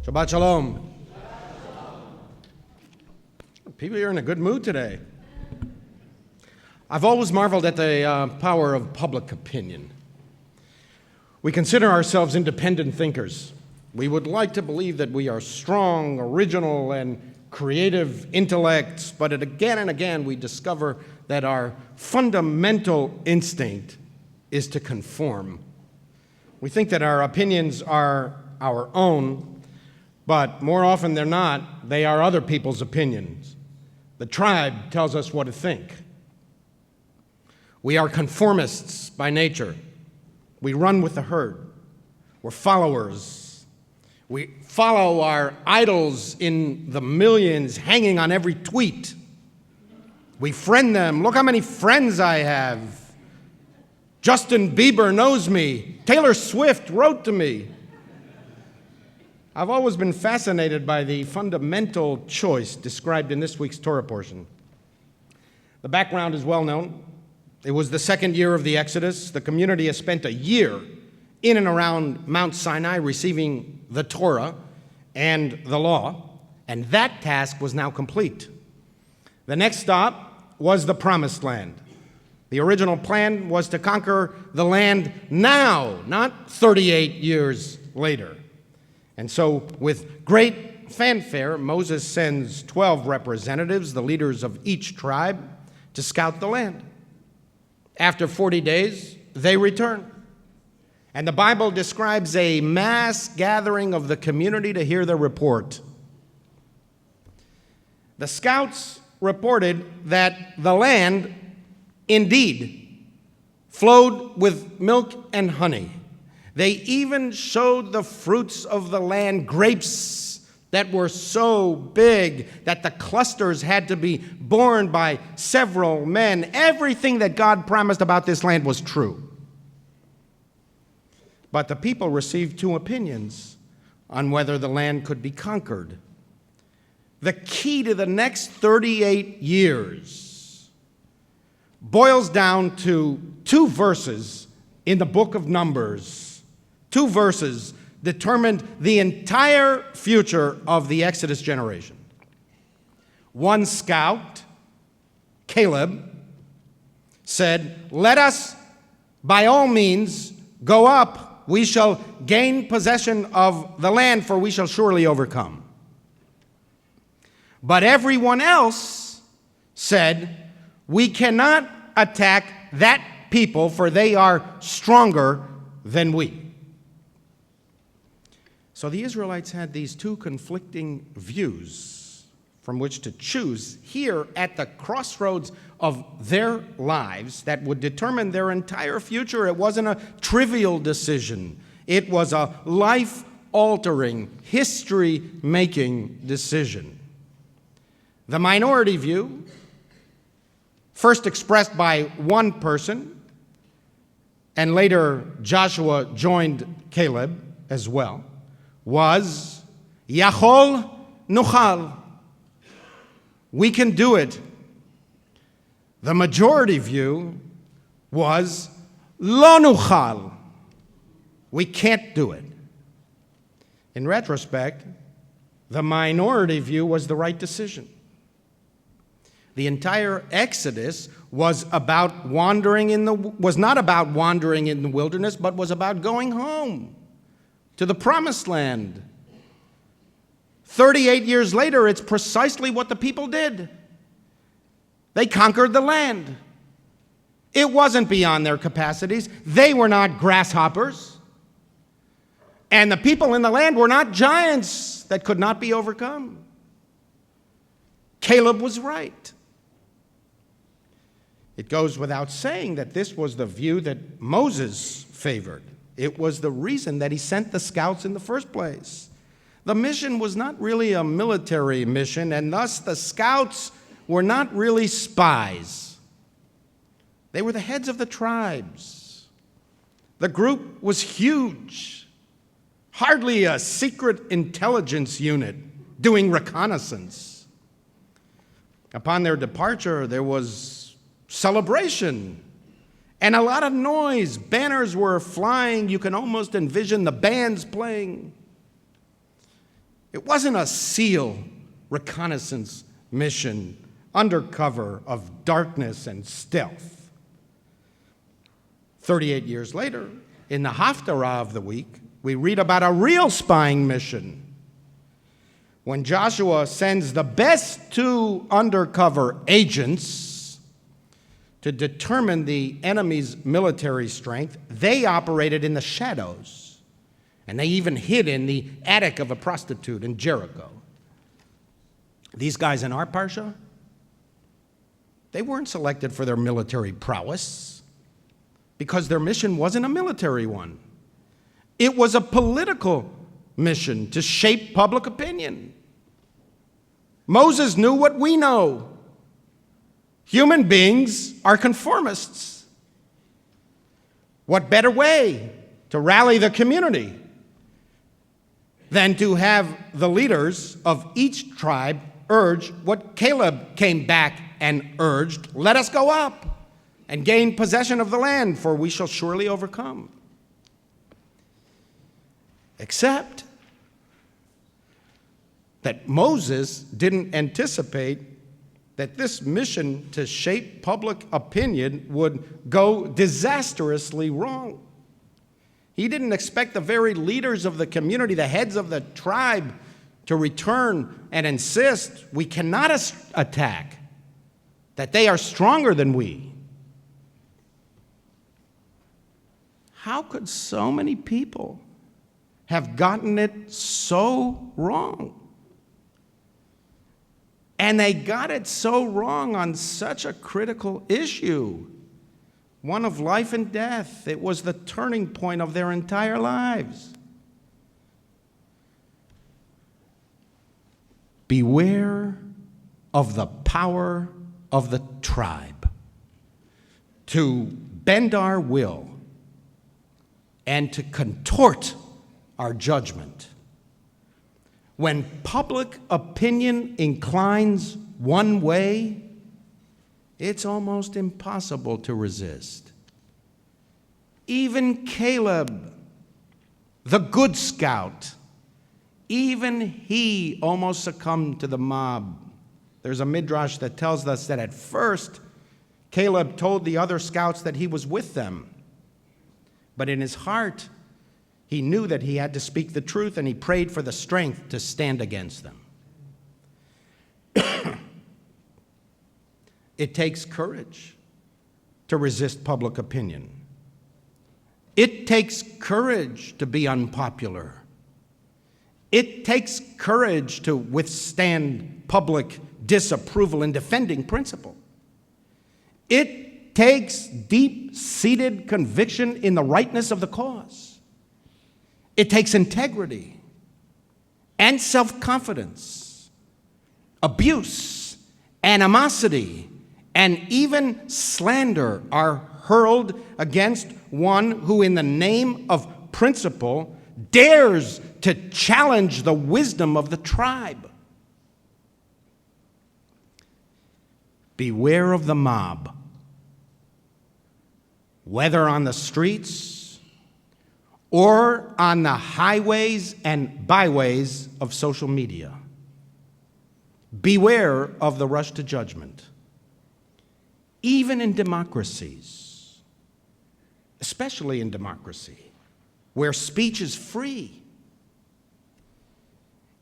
Shabbat shalom. People are in a good mood today. I've always marveled at the power of public opinion. We consider ourselves independent thinkers. We would like to believe that we are strong, original, and creative intellects, but again and again we discover that our fundamental instinct is to conform. We think that our opinions are our own, but more often than not, they are other people's opinions. The tribe tells us what to think. We are conformists by nature. We run with the herd. We're followers. We follow our idols in the millions hanging on every tweet. We friend them. Look how many friends I have. Justin Bieber knows me. Taylor Swift wrote to me. I've always been fascinated by the fundamental choice described in this week's Torah portion. The background is well known. It was the second year of the Exodus. The community has spent a year in and around Mount Sinai receiving the Torah and the law, and that task was now complete. The next stop was the Promised Land. The original plan was to conquer the land now, not 38 years later. And so, with great fanfare, Moses sends 12 representatives, the leaders of each tribe, to scout the land. After 40 days, they return. And the Bible describes a mass gathering of the community to hear the report. The scouts reported that the land indeed flowed with milk and honey. They even showed the fruits of the land, grapes that were so big that the clusters had to be borne by several men. Everything that God promised about this land was true. But the people received two opinions on whether the land could be conquered. The key to the next 38 years boils down to two verses in the book of Numbers. Two verses determined the entire future of the Exodus generation. One scout, Caleb, said, "Let us, by all means, go up. We shall gain possession of the land, for we shall surely overcome." But everyone else said, "We cannot attack that people, for they are stronger than we." So the Israelites had these two conflicting views from which to choose here at the crossroads of their lives that would determine their entire future. It wasn't a trivial decision. It was a life-altering, history-making decision. The minority view, first expressed by one person, and later Joshua joined Caleb as well, was Yachol Nuchal. We can do it. The majority view was Lo Nuchal. We can't do it. In retrospect, the minority view was the right decision. The entire Exodus was not about wandering in the wilderness, but was about going home to the Promised Land. 38 years later, it's precisely what the people did. They conquered the land. It wasn't beyond their capacities. They were not grasshoppers. And the people in the land were not giants that could not be overcome. Caleb was right. It goes without saying that this was the view that Moses favored. It was the reason that he sent the scouts in the first place. The mission was not really a military mission, and thus the scouts were not really spies. They were the heads of the tribes. The group was huge, hardly a secret intelligence unit doing reconnaissance. Upon their departure, there was celebration and a lot of noise. Banners were flying. You can almost envision the bands playing. It wasn't a SEAL reconnaissance mission under cover of darkness and stealth. 38 years later, in the Haftarah of the week, we read about a real spying mission when Joshua sends the best two undercover agents to determine the enemy's military strength. They operated in the shadows, and they even hid in the attic of a prostitute in Jericho. These guys in our parsha, they weren't selected for their military prowess because their mission wasn't a military one. It was a political mission to shape public opinion. Moses knew what we know. Human beings are conformists. What better way to rally the community than to have the leaders of each tribe urge what Caleb came back and urged: let us go up and gain possession of the land, for we shall surely overcome. Except that Moses didn't anticipate that this mission to shape public opinion would go disastrously wrong. He didn't expect the very leaders of the community, the heads of the tribe, to return and insist we cannot attack, that they are stronger than we. How could so many people have gotten it so wrong? And they got it so wrong on such a critical issue, one of life and death. It was the turning point of their entire lives. Beware of the power of the tribe to bend our will and to contort our judgment. When public opinion inclines one way, it's almost impossible to resist. Even Caleb, the good scout, even he almost succumbed to the mob. There's a midrash that tells us that at first, Caleb told the other scouts that he was with them. But in his heart, he knew that he had to speak the truth, and he prayed for the strength to stand against them. It takes courage to resist public opinion. It takes courage to be unpopular. It takes courage to withstand public disapproval in defending principle. It takes deep-seated conviction in the rightness of the cause. It takes integrity and self-confidence. Abuse, animosity, and even slander are hurled against one who, in the name of principle, dares to challenge the wisdom of the tribe. Beware of the mob, whether on the streets or on the highways and byways of social media. Beware of the rush to judgment. Even in democracies, especially in democracy, where speech is free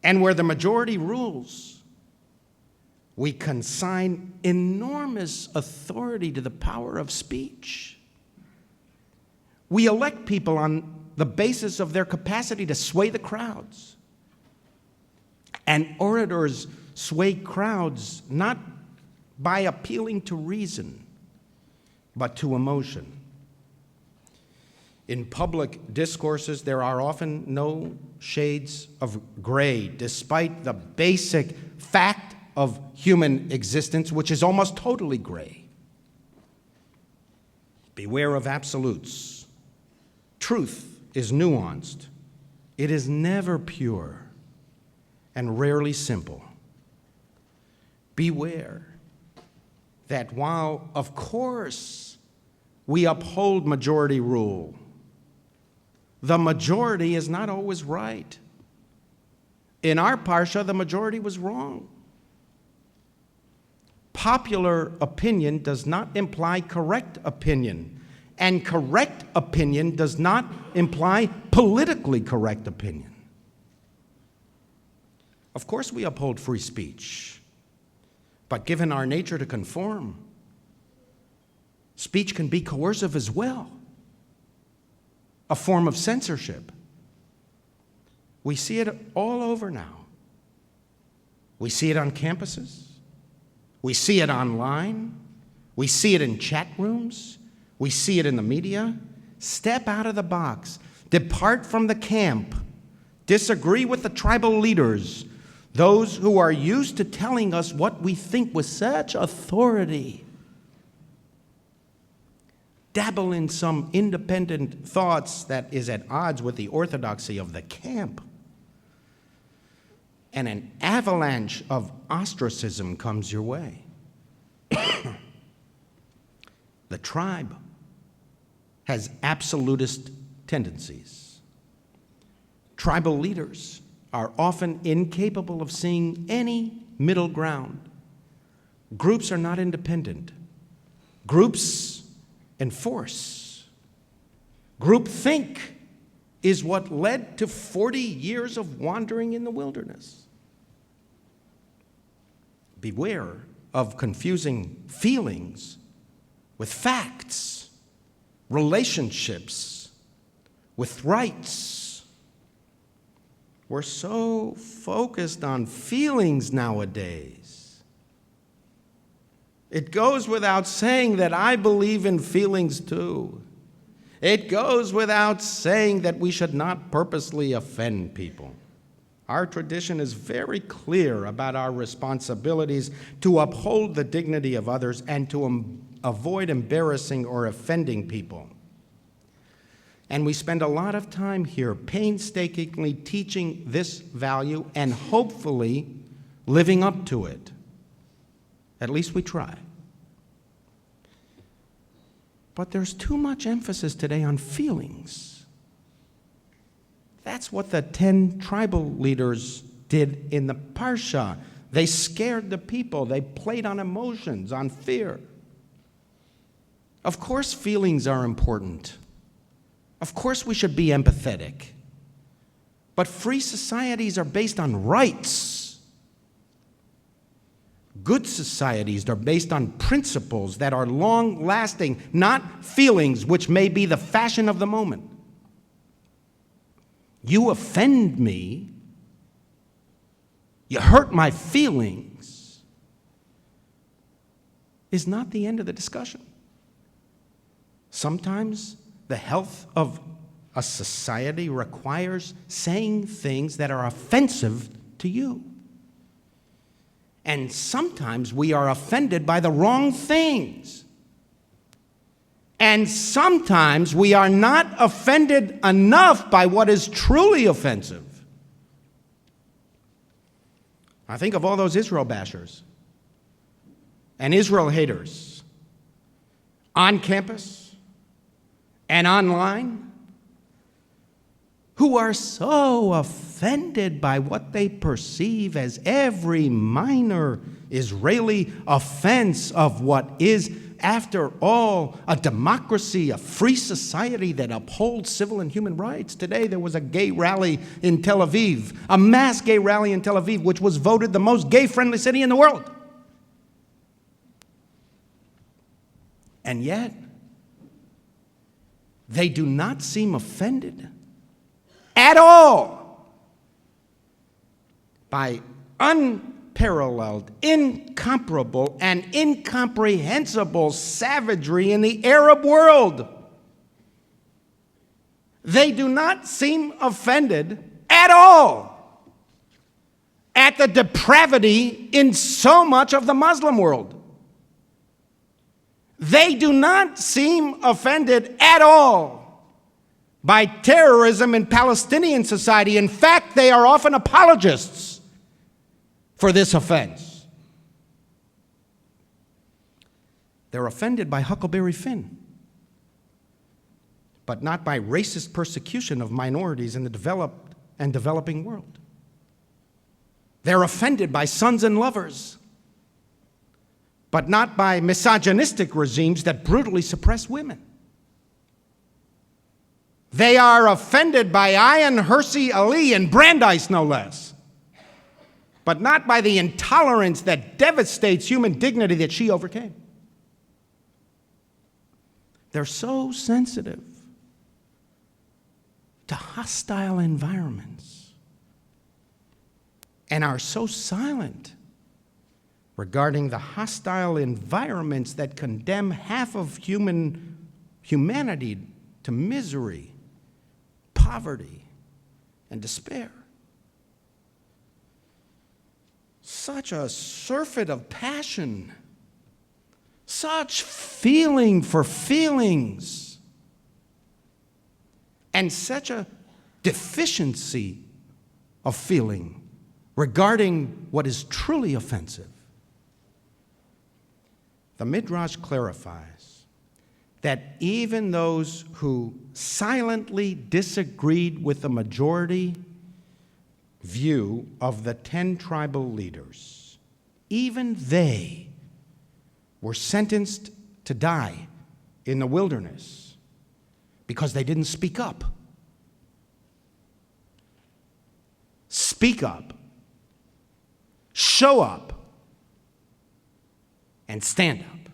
and where the majority rules, we consign enormous authority to the power of speech. We elect people on the basis of their capacity to sway the crowds. And orators sway crowds not by appealing to reason, but to emotion. In public discourses, there are often no shades of gray, despite the basic fact of human existence, which is almost totally gray. Beware of absolutes. Truth is nuanced. It is never pure and rarely simple. Beware that while, of course, we uphold majority rule, the majority is not always right. In our parsha, the majority was wrong. Popular opinion does not imply correct opinion, and correct opinion does not imply politically correct opinion. Of course, we uphold free speech, but given our nature to conform, speech can be coercive as well, a form of censorship. We see it all over now. We see it on campuses. We see it online. We see it in chat rooms. We see it in the media. Step out of the box. Depart from the camp. Disagree with the tribal leaders, those who are used to telling us what we think with such authority. Dabble in some independent thoughts that is at odds with the orthodoxy of the camp. And an avalanche of ostracism comes your way. The tribe has absolutist tendencies. Tribal leaders are often incapable of seeing any middle ground. Groups are not independent. Groups enforce. Groupthink is what led to 40 years of wandering in the wilderness. Beware of confusing feelings with facts, relationships with rights. We're so focused on feelings nowadays. It goes without saying that I believe in feelings too. It goes without saying that we should not purposely offend people. Our tradition is very clear about our responsibilities to uphold the dignity of others and to avoid embarrassing or offending people. And we spend a lot of time here painstakingly teaching this value and hopefully living up to it. At least we try. But there's too much emphasis today on feelings. That's what the 10 tribal leaders did in the Parsha. They scared the people. They played on emotions, on fear. Of course, feelings are important. Of course, we should be empathetic. But free societies are based on rights. Good societies are based on principles that are long-lasting, not feelings which may be the fashion of the moment. You offend me, you hurt my feelings, is not the end of the discussion. Sometimes the health of a society requires saying things that are offensive to you. And sometimes we are offended by the wrong things. And sometimes we are not offended enough by what is truly offensive. I think of all those Israel bashers and Israel haters on campus and online who are so offended by what they perceive as every minor Israeli offense of what is, after all, a democracy, a free society that upholds civil and human rights. Today there was a gay rally in Tel Aviv, a mass gay rally in Tel Aviv, which was voted the most gay-friendly city in the world. And yet, they do not seem offended at all by unparalleled, incomparable, and incomprehensible savagery in the Arab world. They do not seem offended at all at the depravity in so much of the Muslim world. They do not seem offended at all by terrorism in Palestinian society. In fact, they are often apologists for this offense. They're offended by Huckleberry Finn, but not by racist persecution of minorities in the developed and developing world. They're offended by sons and lovers, but not by misogynistic regimes that brutally suppress women. They are offended by Ayan Hirsch Ali in Brandeis, no less, but not by the intolerance that devastates human dignity that she overcame. They're so sensitive to hostile environments and are so silent regarding the hostile environments that condemn half of humanity to misery, poverty, and despair. Such a surfeit of passion, such feeling for feelings, and such a deficiency of feeling regarding what is truly offensive. The Midrash clarifies that even those who silently disagreed with the majority view of the 10 tribal leaders, even they were sentenced to die in the wilderness because they didn't speak up. Speak up, show up, and stand up.